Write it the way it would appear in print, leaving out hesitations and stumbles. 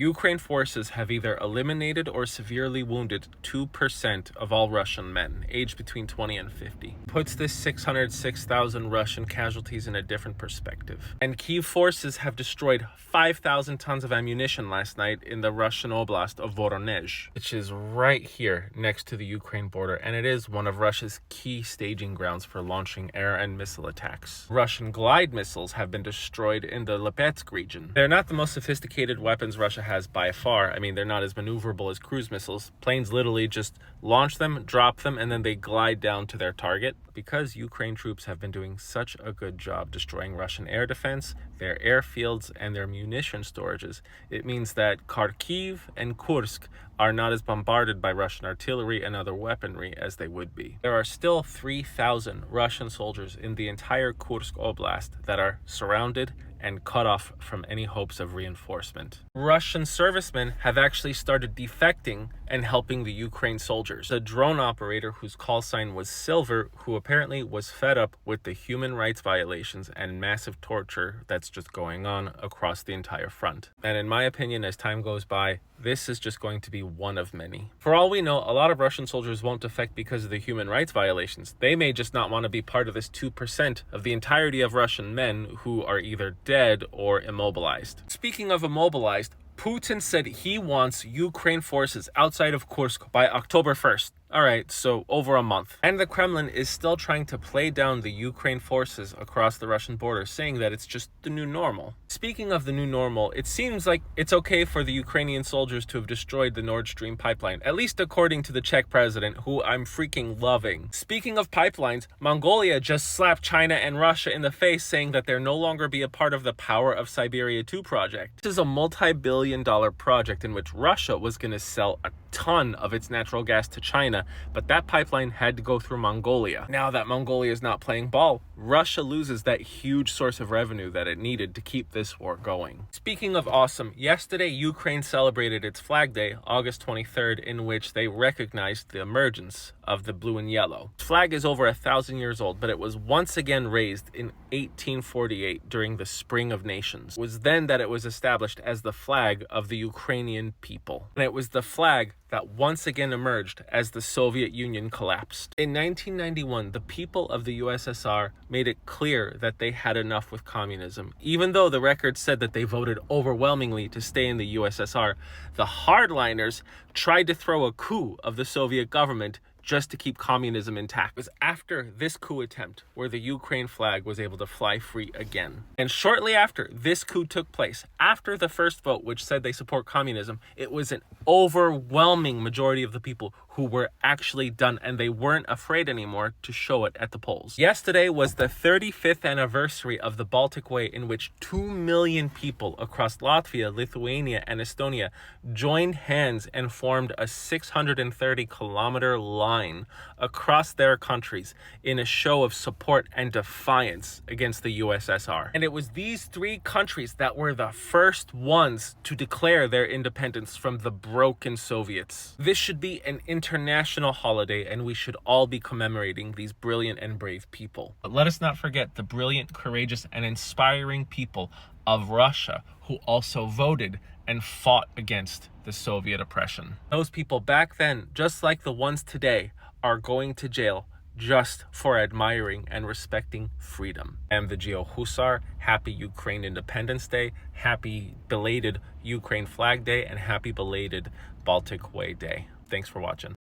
Ukraine forces have either eliminated or severely wounded 2% of all Russian men, aged between 20 and 50. Puts this 606,000 Russian casualties in a different perspective. And Kyiv forces have destroyed 5,000 tons of ammunition last night in the Russian oblast of Voronezh, which is right here next to the Ukraine border, and it is one of Russia's key staging grounds for launching air and missile attacks. Russian glide missiles have been destroyed in the Lipetsk region. They're not the most sophisticated weapons Russia has by far. I mean, they're not as maneuverable as cruise missiles. Planes literally just launch them, drop them, and then they glide down to their target. Because Ukraine troops have been doing such a good job destroying Russian air defense, their airfields, and their munition storages, it means that Kharkiv and Kursk are not as bombarded by Russian artillery and other weaponry as they would be. There are still 3,000 Russian soldiers in the entire Kursk Oblast that are surrounded and cut off from any hopes of reinforcement. Russian servicemen have actually started defecting and helping the Ukraine soldiers. A drone operator whose call sign was Silver, who apparently was fed up with the human rights violations and massive torture that's just going on across the entire front. And in my opinion, as time goes by, this is just going to be one of many. For all we know, a lot of Russian soldiers won't defect because of the human rights violations. They may just not want to be part of this 2% of the entirety of Russian men who are either dead or immobilized. Speaking of immobilized, Putin said he wants Ukraine forces outside of Kursk by October 1st. All right, so over a month. And the Kremlin is still trying to play down the Ukraine forces across the Russian border, saying that it's just the new normal. Speaking of the new normal, it seems like it's okay for the Ukrainian soldiers to have destroyed the Nord Stream pipeline, at least according to the Czech president, who I'm freaking loving. Speaking of pipelines, Mongolia just slapped China and Russia in the face, saying that they'll no longer be a part of the Power of Siberia 2 project. This is a multi-billion-dollar project in which Russia was going to sell a ton of its natural gas to China, but that pipeline had to go through Mongolia. Now that Mongolia is not playing ball, Russia loses that huge source of revenue that it needed to keep this war going. Speaking of awesome, yesterday Ukraine celebrated its Flag Day, August 23rd, in which they recognized the emergence of the blue and yellow. The flag is over 1,000 years old, but it was once again raised in 1848 during the Spring of Nations. It was then that it was established as the flag of the Ukrainian people. And it was the flag that once again emerged as the Soviet Union collapsed. In 1991, the people of the USSR made it clear that they had enough with communism. Even though the record said that they voted overwhelmingly to stay in the USSR, the hardliners tried to throw a coup of the Soviet government just to keep communism intact. It was after this coup attempt where the Ukraine flag was able to fly free again. And shortly after this coup took place, after the first vote which said they support communism, it was an overwhelming majority of the people who were actually done, and they weren't afraid anymore to show it at the polls. Yesterday was the 35th anniversary of the Baltic Way, in which 2 million people across Latvia, Lithuania, and Estonia joined hands and formed a 630-kilometer line across their countries in a show of support and defiance against the USSR. And it was these 3 countries that were the first ones to declare their independence from the broken Soviets. This should be an international holiday, and we should all be commemorating these brilliant and brave people. But let us not forget the brilliant, courageous, and inspiring people of Russia who also voted and fought against the Soviet oppression. Those people back then, just like the ones today, are going to jail just for admiring and respecting freedom. I'm the Geo Husar. Happy Ukraine Independence Day, happy belated Ukraine Flag Day, and happy belated Baltic Way Day. Thanks for watching.